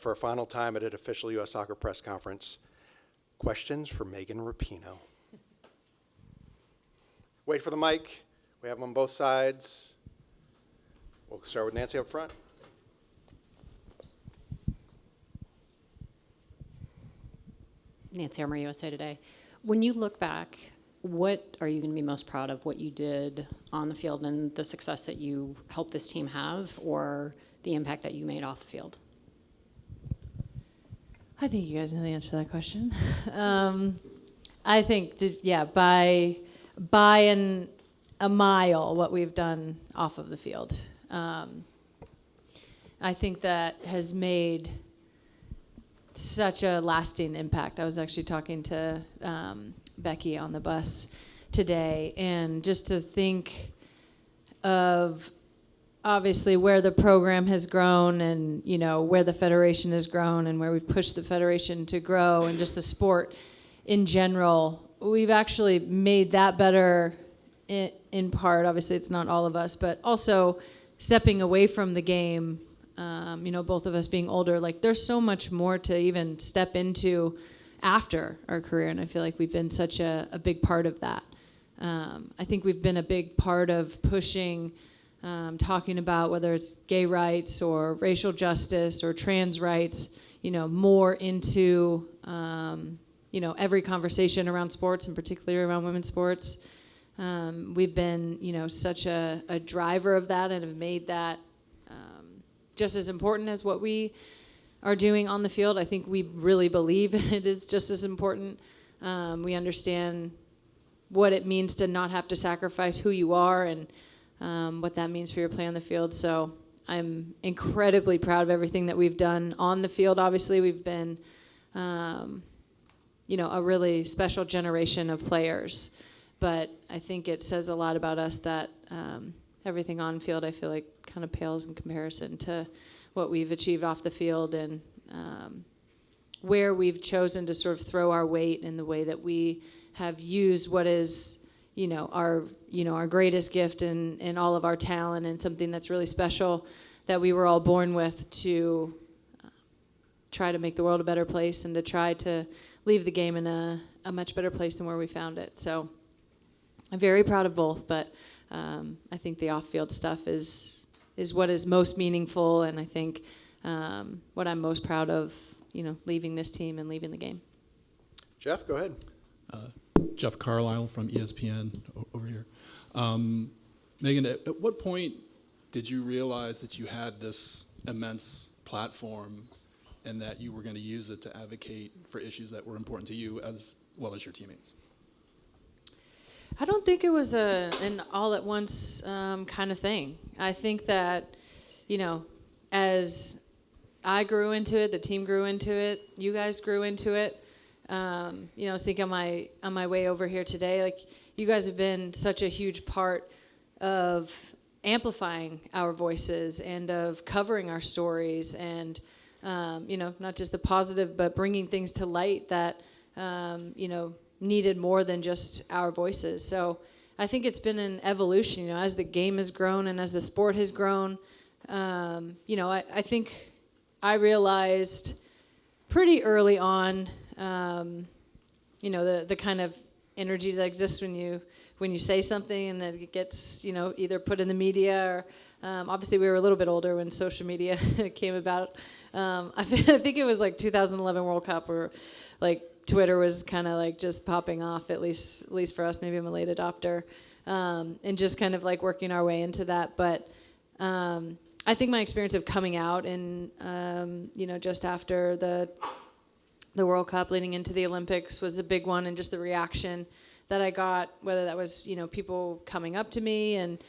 for a final time at an official U.S. Soccer press conference. Questions for Megan Rapinoe. Wait for the mic. We have them on both sides. We'll start with Nancy up front. Nancy Armour, USA Today. When you look back, what are you going to be most proud of, what you did on the field and the success that you helped this team have, or the impact that you made off the field? I think you guys know the answer to that question. I think, by a mile, what we've done off of the field. I think that has made such a lasting impact. I was actually talking to Becky on the bus today, and just to think of obviously where the program has grown and, you know, where the federation has grown and where we've pushed the federation to grow and just the sport in general, we've actually made that better in part. Obviously, it's not all of us, but also stepping away from the game, you know, both of us being older, like there's so much more to even step into after our career, and I feel like we've been such a big part of that. I think we've been a big part of pushing, talking about whether it's gay rights or racial justice or trans rights, you know, more into, you know, every conversation around sports and particularly around women's sports. We've been, you know, such a driver of that and have made that just as important as what we are doing on the field. I think we really believe it is just as important. We understand what it means to not have to sacrifice who you are and what that means for your play on the field. So I'm incredibly proud of everything that we've done on the field. Obviously, we've been, you know, a really special generation of players. But I think it says a lot about us that everything on field, I feel like, kind of pales in comparison to what we've achieved off the field and where we've chosen to sort of throw our weight in the way that we have used what is, you know, our greatest gift and all of our talent and something that's really special that we were all born with to try to make the world a better place and to try to leave the game in a much better place than where we found it. So I'm very proud of both, but I think the off-field stuff is what is most meaningful, and I think what I'm most proud of, you know, leaving this team and leaving the game. Jeff, go ahead. Jeff Carlisle from ESPN over here. Megan, at what point did you realize that you had this immense platform and that you were going to use it to advocate for issues that were important to you as well as your teammates? I don't think it was an all-at-once kind of thing. I think that, you know, as I grew into it, the team grew into it, you guys grew into it. You know, I was thinking on my way over here today, like, you guys have been such a huge part of amplifying our voices and of covering our stories and, you know, not just the positive, but bringing things to light that, you know, needed more than just our voices. So I think it's been an evolution, you know, as the game has grown and as the sport has grown. You know, I think I realized pretty early on, you know, the kind of energy that exists when you say something and then it gets, you know, either put in the media or obviously we were a little bit older when social media came about. I think it was like 2011 World Cup where like Twitter was kind of like just popping off, at least for us. Maybe I'm a late adopter, and just kind of like working our way into that. But I think my experience of coming out and you know, just after the World Cup leading into the Olympics was a big one, and just the reaction that I got, whether that was, you know, people coming up to me and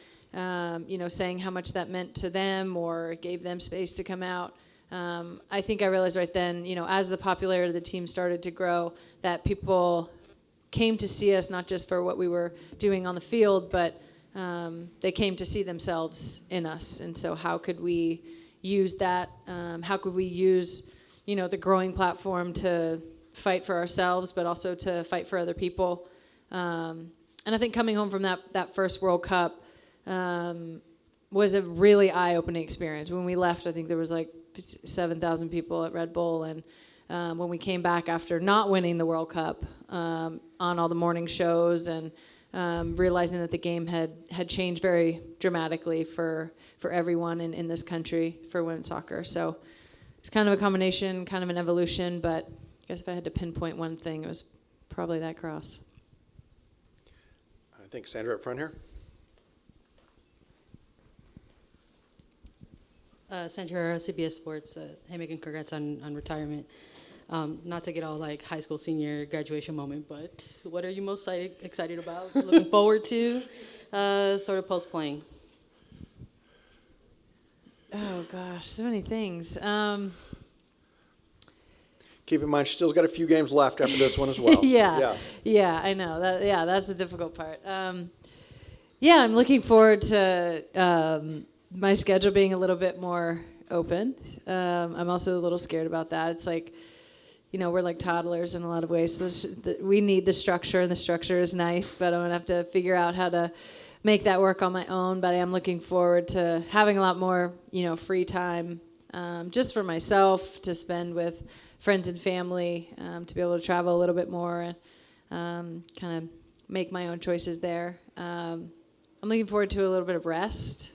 you know, saying how much that meant to them or gave them space to come out. I think I realized right then, you know, as the popularity of the team started to grow, that people came to see us not just for what we were doing on the field, but they came to see themselves in us. And so how could we use that? How could we use, you know, the growing platform to fight for ourselves, but also to fight for other people? And I think coming home from that first World Cup was a really eye-opening experience. When we left, I think there was like 7,000 people at Red Bull. And when we came back after not winning the World Cup, on all the morning shows, and realizing that the game had changed very dramatically for everyone in this country for women's soccer. So it's kind of a combination, kind of an evolution, but I guess if I had to pinpoint one thing, it was probably that cross. I think Sandra up front here. Sandra, CBS Sports. Hey, Megan, congrats on retirement. Not to get all like high school senior graduation moment, but what are you most excited about, looking forward to, sort of post-playing? Oh, gosh, so many things. Keep in mind, she's still got a few games left after this one as well. Yeah, I know. That's the difficult part. Yeah, I'm looking forward to my schedule being a little bit more open. I'm also a little scared about that. It's like, we're like toddlers in a lot of ways. So we need the structure, and the structure is nice, but I'm going to have to figure out how to make that work on my own. But I am looking forward to having a lot more, free time just for myself, to spend with friends and family, to be able to travel a little bit more and kind of make my own choices there. I'm looking forward to a little bit of rest.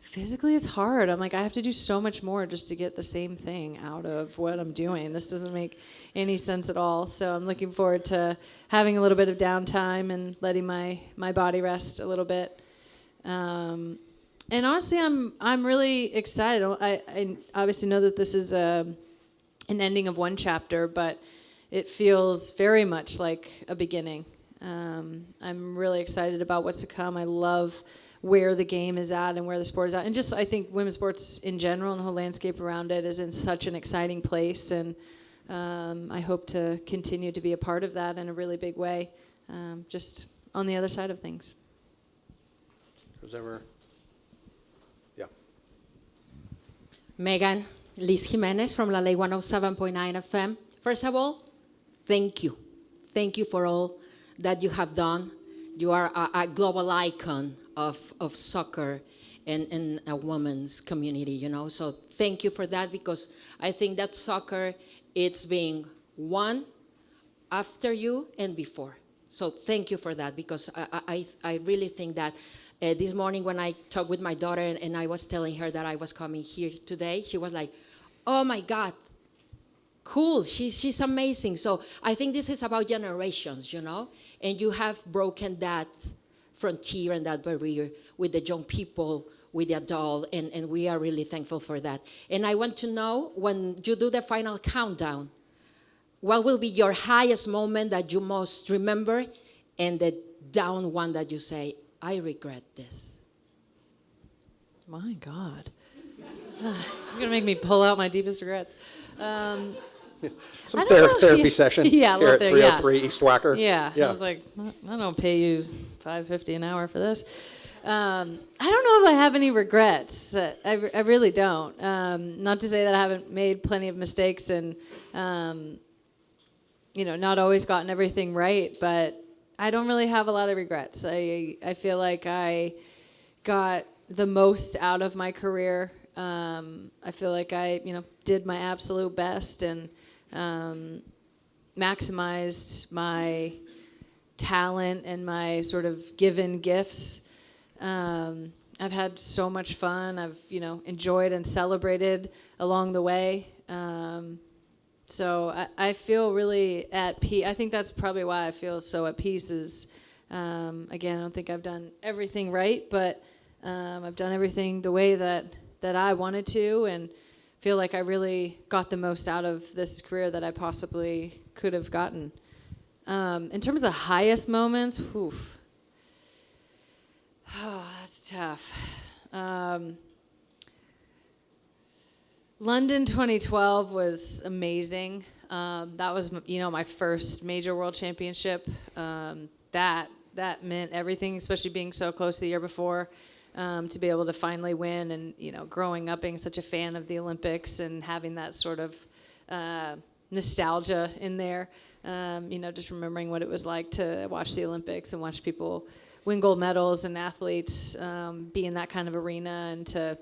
Physically, it's hard. I'm like, I have to do so much more just to get the same thing out of what I'm doing. This doesn't make any sense at all. So I'm looking forward to having a little bit of downtime and letting my body rest a little bit. And honestly, I'm really excited. I obviously know that this is an ending of one chapter, but it feels very much like a beginning. I'm really excited about what's to come. I love where the game is at and where the sport is at. And just, I think women's sports in general and the whole landscape around it is in such an exciting place. And I hope to continue to be a part of that in a really big way, just on the other side of things. Who's ever? Yeah. Megan, Liz Jimenez from La Ley 107.9 FM. First of all, thank you. Thank you for all that you have done. You are a global icon of soccer and a women's community, So thank you for that, because I think that soccer, it's being one after you and before. So thank you for that, because I really think that this morning when I talked with my daughter and I was telling her that I was coming here today, she was like, oh my God, cool, she's amazing. So I think this is about generations, and you have broken that frontier and that barrier with the young people, with the adult, and we are really thankful for that. And I want to know, when you do the final countdown, what will be your highest moment that you most remember, and the down one that you say, I regret this? My God. You're going to make me pull out my deepest regrets. Some therapy session Yeah, here at there, 303 East Wacker. Yeah. I was like, I don't pay you $5.50 an hour for this. I don't know if I have any regrets. I really don't. Not to say that I haven't made plenty of mistakes and, not always gotten everything right, but I don't really have a lot of regrets. I feel like I got the most out of my career. I feel like I, did my absolute best and maximized my talent and my sort of given gifts. I've had so much fun. I've, enjoyed and celebrated along the way. So I feel really at peace. I think that's probably why I feel so at peace is, again, I don't think I've done everything right, but I've done everything the way that I wanted to, and feel like I really got the most out of this career that I possibly could have gotten. In terms of the highest moments, that's tough. London 2012 was amazing. That was, my first major world championship. That meant everything, especially being so close the year before. To be able to finally win, and growing up being such a fan of the Olympics and having that sort of nostalgia in there, just remembering what it was like to watch the Olympics and watch people win gold medals and athletes be in that kind of arena, and to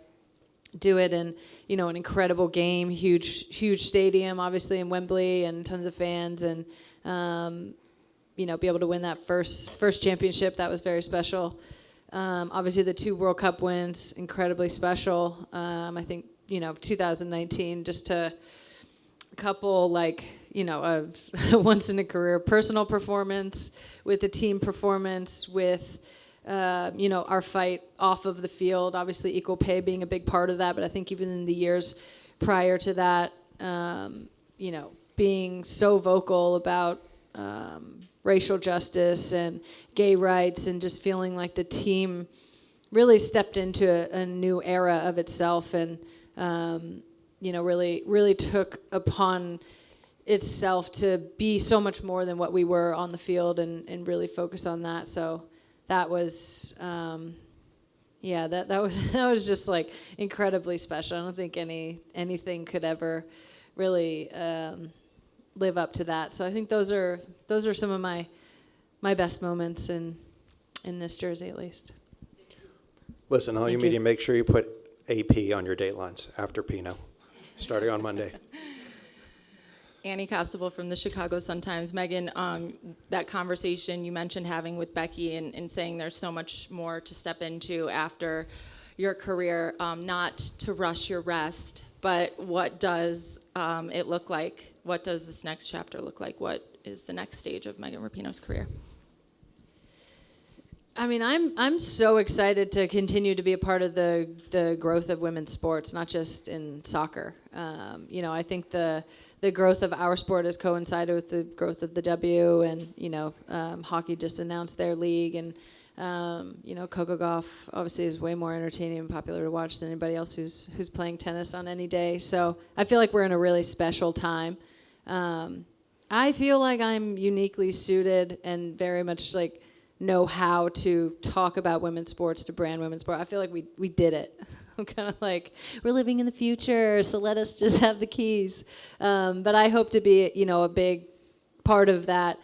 do it in, an incredible game, huge stadium, obviously in Wembley, and tons of fans, and be able to win that first championship. That was very special. Obviously, the 2 World Cup wins, incredibly special. I think 2019, just a couple a once in a career personal performance with the team performance with. Our fight off of the field, obviously equal pay being a big part of that, but I think even in the years prior to that, being so vocal about racial justice and gay rights, and just feeling like the team really stepped into a new era of itself, and really took upon itself to be so much more than what we were on the field, and really focus on that. So that was, that was just like incredibly special. I don't think anything could ever really live up to that. So I think those are some of my best moments in this jersey, at least. Listen, all you Thank you. media, make sure you put AP on your date lines after Pinot, starting on Monday. Annie Costable from the Chicago Sun-Times. Megan, that conversation you mentioned having with Becky and saying there's so much more to step into after your career, not to rush your rest, but what does it look like? What does this next chapter look like? What is the next stage of Megan Rapinoe's career? I mean, I'm so excited to continue to be a part of the growth of women's sports, not just in soccer. I think the growth of our sport has coincided with the growth of the W, and hockey just announced their league, and Coco Gauff obviously is way more entertaining and popular to watch than anybody else who's playing tennis on any day. So I feel like we're in a really special time. I feel like I'm uniquely suited and very much know how to talk about women's sports, to brand women's sport. I feel like we did it. I'm kind of like, we're living in the future, so let us just have the keys. But I hope to be, a big part of that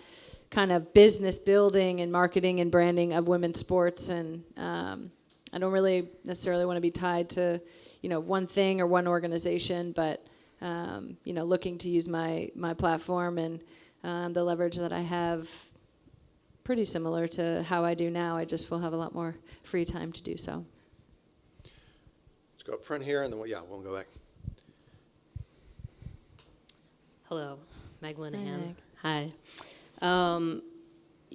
kind of business building and marketing and branding of women's sports. And I don't really necessarily want to be tied to, one thing or one organization, but, looking to use my platform and the leverage that I have, pretty similar to how I do now. I just will have a lot more free time to do so. Let's go up front here, and then we'll go back. Hello, Meg Linehan. Meg. Hi.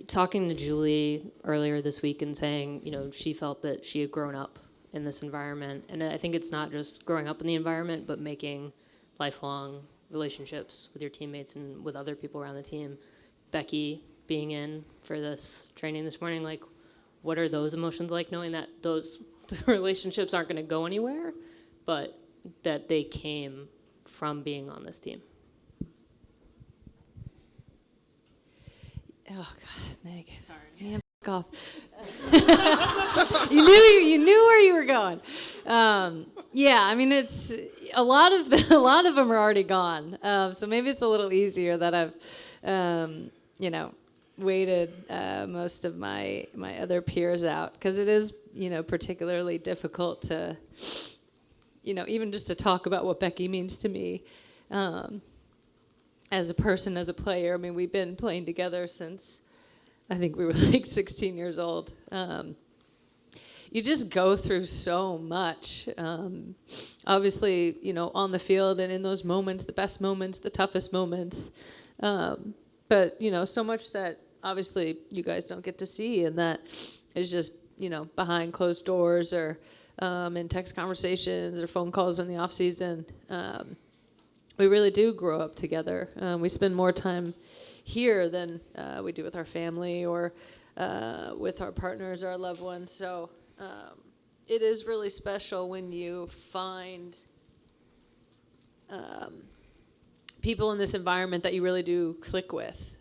Talking to Julie earlier this week and saying, she felt that she had grown up in this environment. And I think it's not just growing up in the environment, but making lifelong relationships with your teammates and with other people around the team. Becky being in for this training this morning, what are those emotions like, knowing that those relationships aren't going to go anywhere, but that they came from being on this team? Oh God, Meg. Sorry. Man, f*** off. you knew where you were going. I mean, it's a lot of them are already gone. So maybe it's a little easier that I've, waited most of my other peers out, because it is, particularly difficult to, even just to talk about what Becky means to me. As a person, as a player. I mean, we've been playing together since I think we were 16 years old. You just go through so much. Obviously, on the field and in those moments, the best moments, the toughest moments. But, so much that obviously you guys don't get to see, and that is just, behind closed doors or in text conversations or phone calls in the off season. We really do grow up together. We spend more time here than we do with our family or with our partners, our loved ones. So it is really special when you find people in this environment that you really do click with.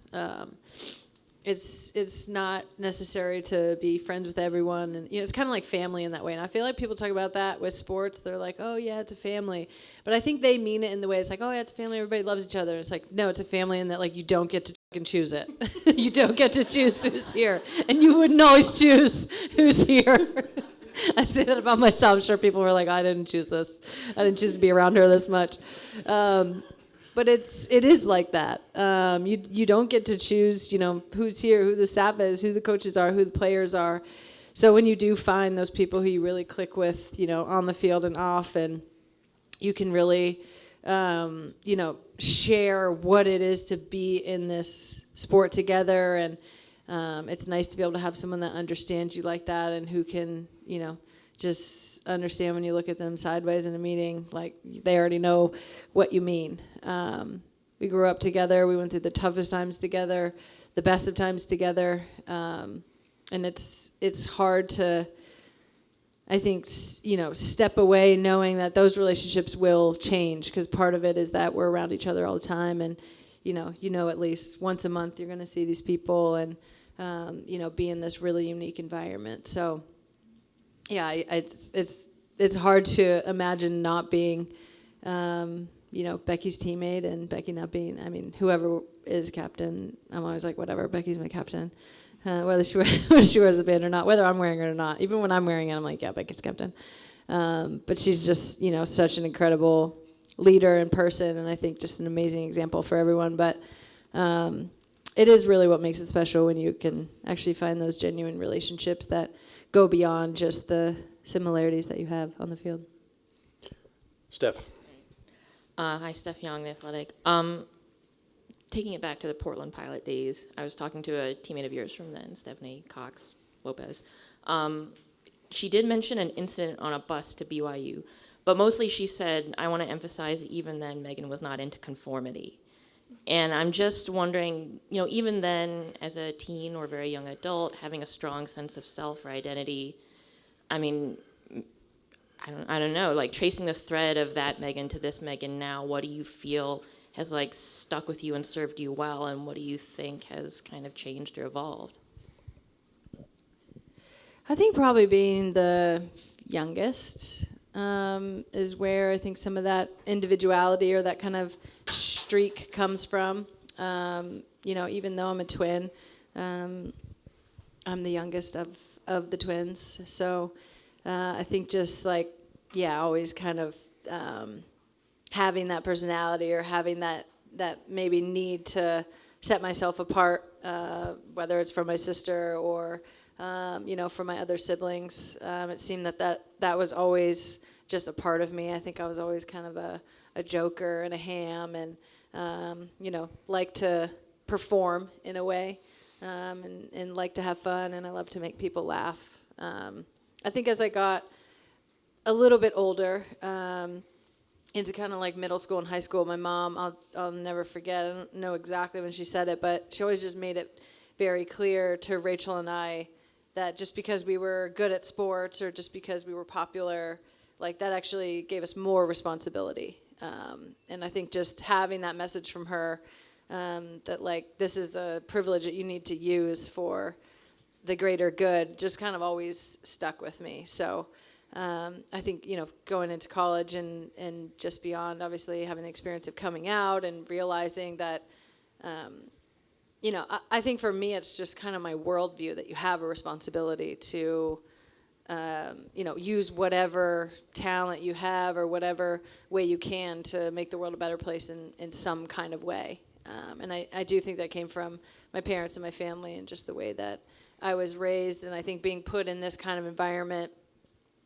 It's not necessary to be friends with everyone, and it's kind of like family in that way. And I feel like people talk about that with sports. They're like, "Oh yeah, it's a family," but I think they mean it in the way it's like, "Oh yeah, it's a family. Everybody loves each other." And it's like, no, it's a family in that you don't get to fucking choose it. You don't get to choose who's here, and you wouldn't always choose who's here. I say that about myself. I'm sure people were like, I didn't choose this. I didn't choose to be around her this much. But it is like that. You don't get to choose, who's here, who the staff is, who the coaches are, who the players are. So when you do find those people who you really click with, on the field and off, and you can really, share what it is to be in this sport together. And it's nice to be able to have someone that understands you like that and who can, just understand when you look at them sideways in a meeting, like they already know what you mean. We grew up together. We went through the toughest times together, the best of times together. And it's hard to, I think, step away knowing that those relationships will change, because part of it is that we're around each other all the time, and at least once a month you're going to see these people and be in this really unique environment. So yeah, it's hard to imagine not being Becky's teammate, and Becky not being, whoever is captain, I'm always like, whatever, Becky's my captain. Whether she wears the band or not, whether I'm wearing it or not. Even when I'm wearing it, I'm like, yeah, Becky's captain. But she's just, such an incredible leader in person, and I think just an amazing example for everyone. But it is really what makes it special when you can actually find those genuine relationships that go beyond just the similarities that you have on the field. Steph. Hi, Steph Young, The Athletic. Taking it back to the Portland Pilot days, I was talking to a teammate of yours from then, Stephanie Cox Lopez. She did mention an incident on a bus to BYU, but mostly she said, I want to emphasize that even then Megan was not into conformity. And I'm just wondering, even then, as a teen or very young adult, having a strong sense of self or identity, I don't know, like tracing the thread of that Megan to this Megan now, what do you feel has stuck with you and served you well, and what do you think has kind of changed or evolved? I think probably being the youngest is where I think some of that individuality or that kind of streak comes from. Even though I'm a twin, I'm the youngest of the twins. So I think just always kind of having that personality or having that maybe need to set myself apart, whether it's from my sister or from my other siblings. It seemed that was always just a part of me. I think I was always kind of a joker and a ham, and like to perform in a way, and like to have fun, and I love to make people laugh. I think as I got a little bit older, into kind of like middle school and high school, my mom, I'll never forget, I don't know exactly when she said it, but she always just made it very clear to Rachel and I that just because we were good at sports or just because we were popular, that actually gave us more responsibility. And I think just having that message from her, that this is a privilege that you need to use for the greater good, just kind of always stuck with me. So I think, going into college and just beyond, obviously having the experience of coming out and realizing that, I think for me, it's just kind of my worldview that you have a responsibility to, use whatever talent you have or whatever way you can to make the world a better place in some kind of way. And I do think that came from my parents and my family and just the way that I was raised. And I think being put in this kind of environment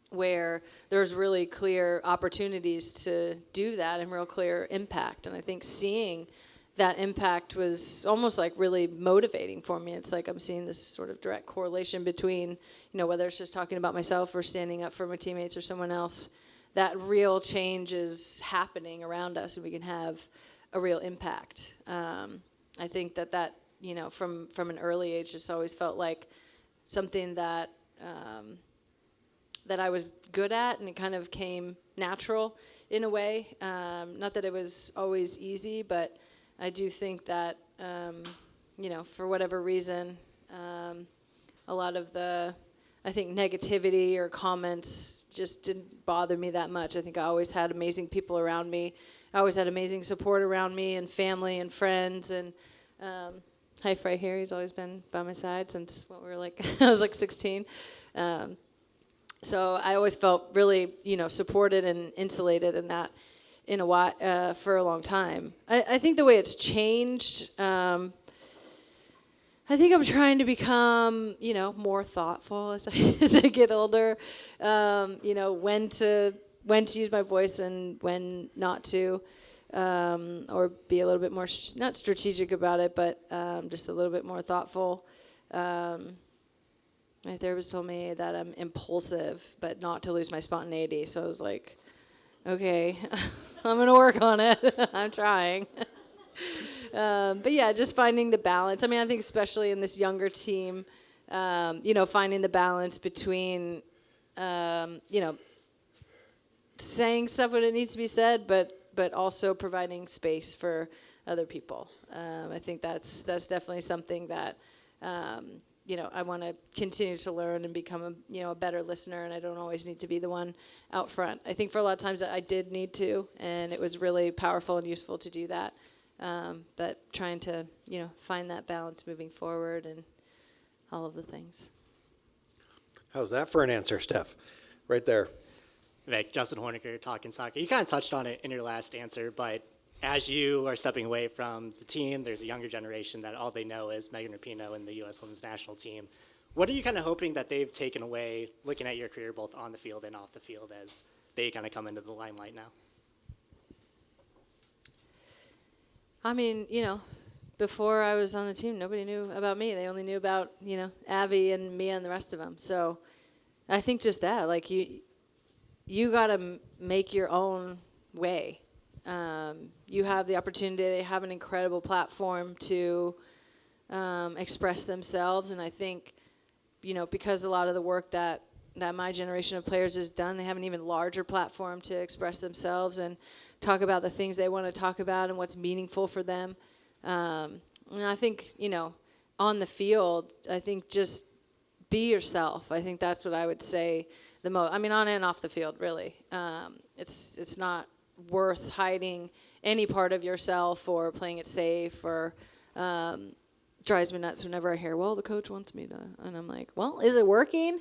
where there's really clear opportunities to do that and real clear impact. And I think seeing that impact was almost really motivating for me. It's like I'm seeing this sort of direct correlation between, whether it's just talking about myself or standing up for my teammates or someone else, that real change is happening around us and we can have a real impact. I think that from an early age just always felt like something that that I was good at, and it kind of came natural in a way. Not that it was always easy, but I do think that, for whatever reason, a lot of the, I think, negativity or comments just didn't bother me that much. I think I always had amazing people around me. I always had amazing support around me and family and friends. And Hype right here, he's always been by my side since I was 16. So I always felt really, supported and insulated in that in a while, for a long time. I think the way it's changed, I think I'm trying to become, more thoughtful as I get older. When to use my voice and when not to, or be a little bit more not strategic about it, but just a little bit more thoughtful. My therapist told me that I'm impulsive, but not to lose my spontaneity. So I was like, okay, I'm going to work on it. I'm trying. But yeah, just finding the balance. I mean, I think especially in this younger team, finding the balance between, saying stuff when it needs to be said, but also providing space for other people. I think that's definitely something that, I want to continue to learn and become a better listener, and I don't always need to be the one out front. I think for a lot of times I did need to, and it was really powerful and useful to do that. But trying to, find that balance moving forward and all of the things. How's that for an answer, Steph? Right there. Vic, Justin Horniker, Talking Soccer. You kind of touched on it in your last answer, but as you are stepping away from the team, there's a younger generation that all they know is Megan Rapinoe and the U.S. Women's National Team. What are you kind of hoping that they've taken away, looking at your career both on the field and off the field, as they kind of come into the limelight now? I mean, before I was on the team, nobody knew about me. They only knew about, Abby and Mia and the rest of them. So I think just that, like, you got to make your own way. You have the opportunity, they have an incredible platform to express themselves. And I think, because a lot of the work that my generation of players has done, they have an even larger platform to express themselves and talk about the things they want to talk about and what's meaningful for them. And I think, on the field, I think just be yourself. I think that's what I would say the most. I mean, on and off the field, really. It's not worth hiding any part of yourself or playing it safe, or drives me nuts whenever I hear, well, the coach wants me to, and I'm like, well, is it working?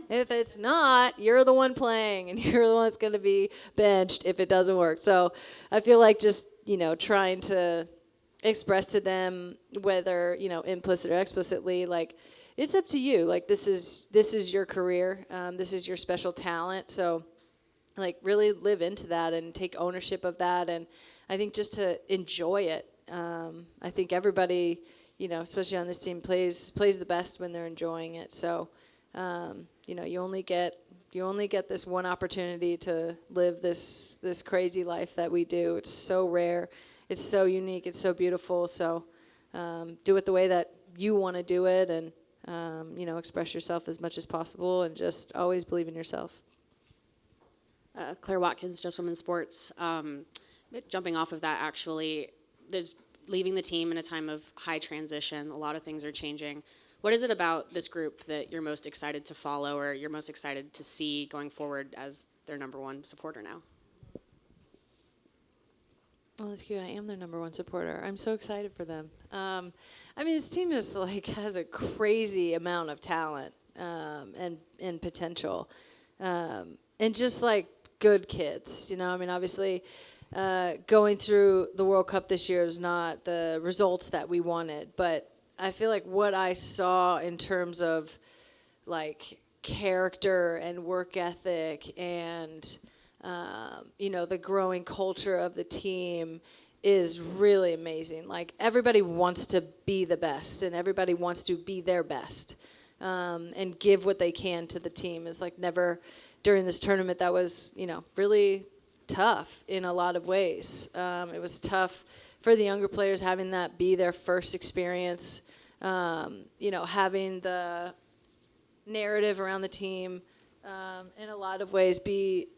If it's not, you're the one playing, and you're the one that's going to be benched if it doesn't work. So I feel like just, trying to express to them, whether, implicit or explicitly, like, it's up to you. Like, this is your career. This is your special talent. So, like, really live into that and take ownership of that. And I think just to enjoy it. I think everybody, especially on this team, plays the best when they're enjoying it. So, you only get this one opportunity to live this crazy life that we do. It's so rare. It's so unique. It's so beautiful. So, do it the way that you want to do it, and express yourself as much as possible, and just always believe in yourself. Claire Watkins, Just Women's Sports. Jumping off of that, actually, there's leaving the team in a time of high transition. A lot of things are changing. What is it about this group that you're most excited to follow, or you're most excited to see going forward as their number one supporter now? Well, that's cute. I am their number one supporter. I'm so excited for them. I mean, this team is has a crazy amount of talent and potential, and just good kids. I mean, obviously, going through the World Cup this year is not the results that we wanted, but I feel like what I saw in terms of character and work ethic and the growing culture of the team is really amazing. Like, everybody wants to be the best, and everybody wants to be their best, and give what they can to the team. It's never during this tournament that was, really tough in a lot of ways. It was tough for the younger players, having that be their first experience, having the narrative around the team in a lot of ways be,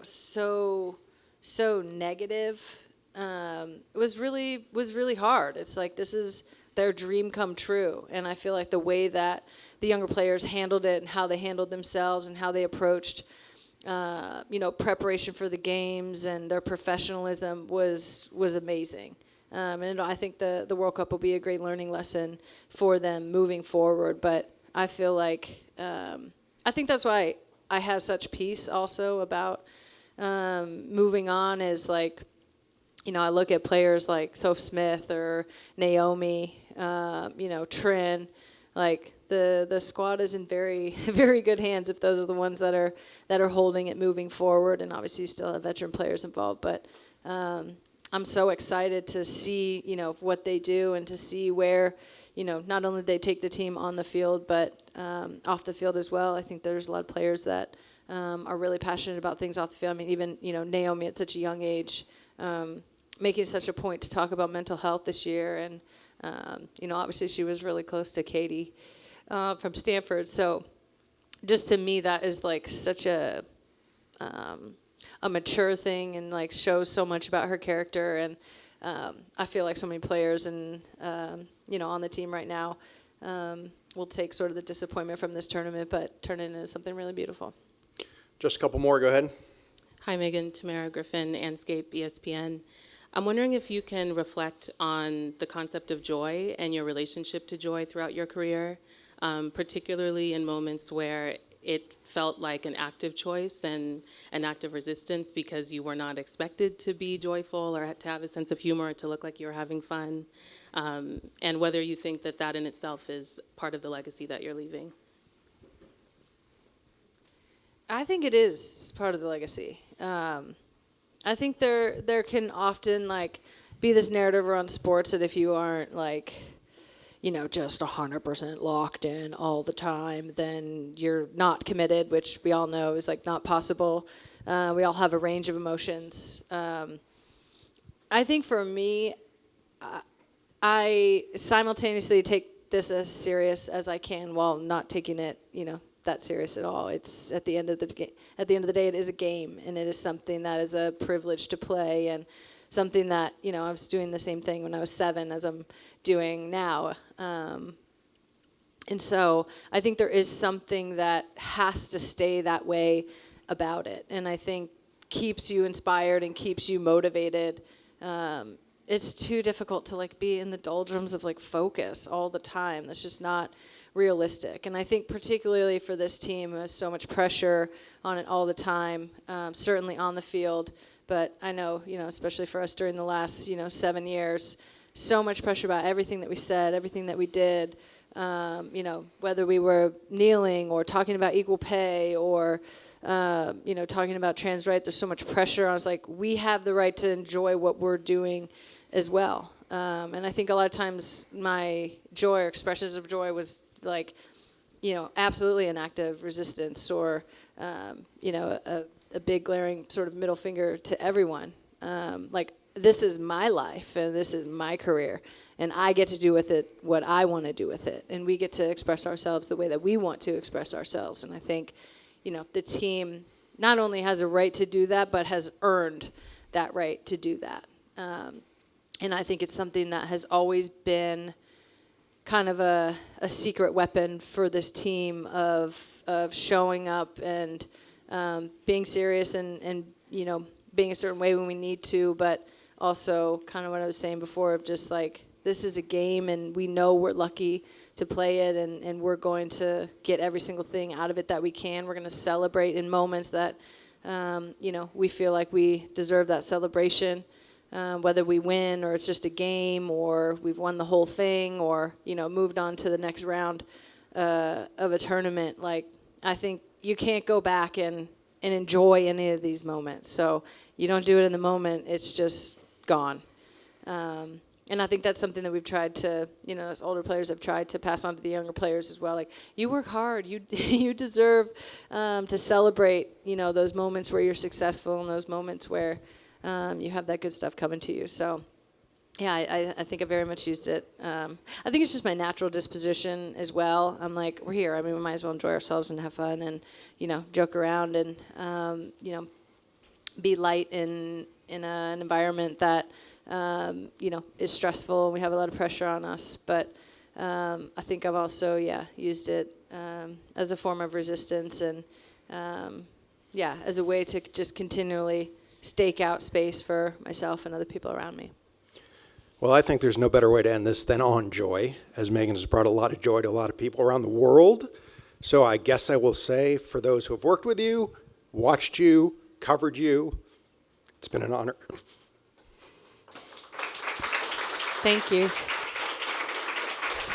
so negative. It was really hard. It's this is their dream come true. And I feel like the way that the younger players handled it, and how they handled themselves, and how they approached, preparation for the games and their professionalism was amazing. And I think the World Cup will be a great learning lesson for them moving forward. But I feel like I think that's why I have such peace also about moving on. Is like, I look at players like Soph Smith or Naomi, Trin. Like the squad is in very very good hands if those are the ones that are holding it moving forward. And obviously you still have veteran players involved, but I'm so excited to see what they do and to see where not only they take the team on the field but off the field as well. I think there's a lot of players that are really passionate about things off the field. I mean, even Naomi at such a young age, making such a point to talk about mental health this year. And obviously she was really close to Katie from Stanford. So just to me, that is like such a mature thing, and like shows so much about her character. And I feel like so many players and on the team right now will take sort of the disappointment from this tournament, but turn it into something really beautiful. Just a couple more, go ahead. Hi, Megan. Tamara Griffin, Anscape, ESPN. I'm wondering if you can reflect on the concept of joy and your relationship to joy throughout your career, particularly in moments where it felt like an active choice and an act of resistance because you were not expected to be joyful or to have a sense of humor or to look like you were having fun, and whether you think that that in itself is part of the legacy that you're leaving. I think it is part of the legacy. I think there can often like be this narrative around sports that if you aren't like, just 100% locked in all the time, then you're not committed, which we all know is like not possible. We all have a range of emotions. I think for me, I simultaneously take this as serious as I can while not taking it, that serious at all. It's at the end of the day, it is a game, and it is something that is a privilege to play, and something that I was doing the same thing when I was 7 as I'm doing now. And so I think there is something that has to stay that way about it, and I think keeps you inspired and keeps you motivated. It's too difficult to like be in the doldrums of like focus all the time. That's just not realistic. And I think particularly for this team who has so much pressure on it all the time, certainly on the field, but I know, especially for us during the last, 7 years, so much pressure about everything that we said, everything that we did, whether we were kneeling or talking about equal pay or, talking about trans rights. There's so much pressure on us. Like, we have the right to enjoy what we're doing as well. And I think a lot of times my joy or expressions of joy was like, absolutely an act of resistance or, a big glaring sort of middle finger to everyone. Like, this is my life and this is my career, and I get to do with it what I want to do with it. And we get to express ourselves the way that we want to express ourselves. And I think, the team not only has a right to do that, but has earned that right to do that. And I think it's something that has always been kind of a secret weapon for this team of showing up and being serious and being a certain way when we need to, but also kind of what I was saying before of just like, this is a game and we know we're lucky to play it, and we're going to get every single thing out of it that we can. We're going to celebrate in moments that we feel like we deserve that celebration. Whether we win or it's just a game or we've won the whole thing or, moved on to the next round of a tournament. Like, I think you can't go back and enjoy any of these moments. So you don't do it in the moment, it's just gone. And I think that's something that we've tried to, as older players have tried to pass on to the younger players as well. Like, you work hard, you deserve to celebrate, those moments where you're successful and those moments where you have that good stuff coming to you. So, yeah, I think I very much used it. I think it's just my natural disposition as well. I'm like, we're here. I mean, we might as well enjoy ourselves and have fun and, joke around and, be light in an environment that, is stressful and we have a lot of pressure on us. But I think I've also, used it as a form of resistance and, as a way to just continually stake out space for myself and other people around me. Well, I think there's no better way to end this than on joy, as Megan has brought a lot of joy to a lot of people around the world. So I guess I will say, for those who have worked with you, watched you, covered you, it's been an honor. Thank you.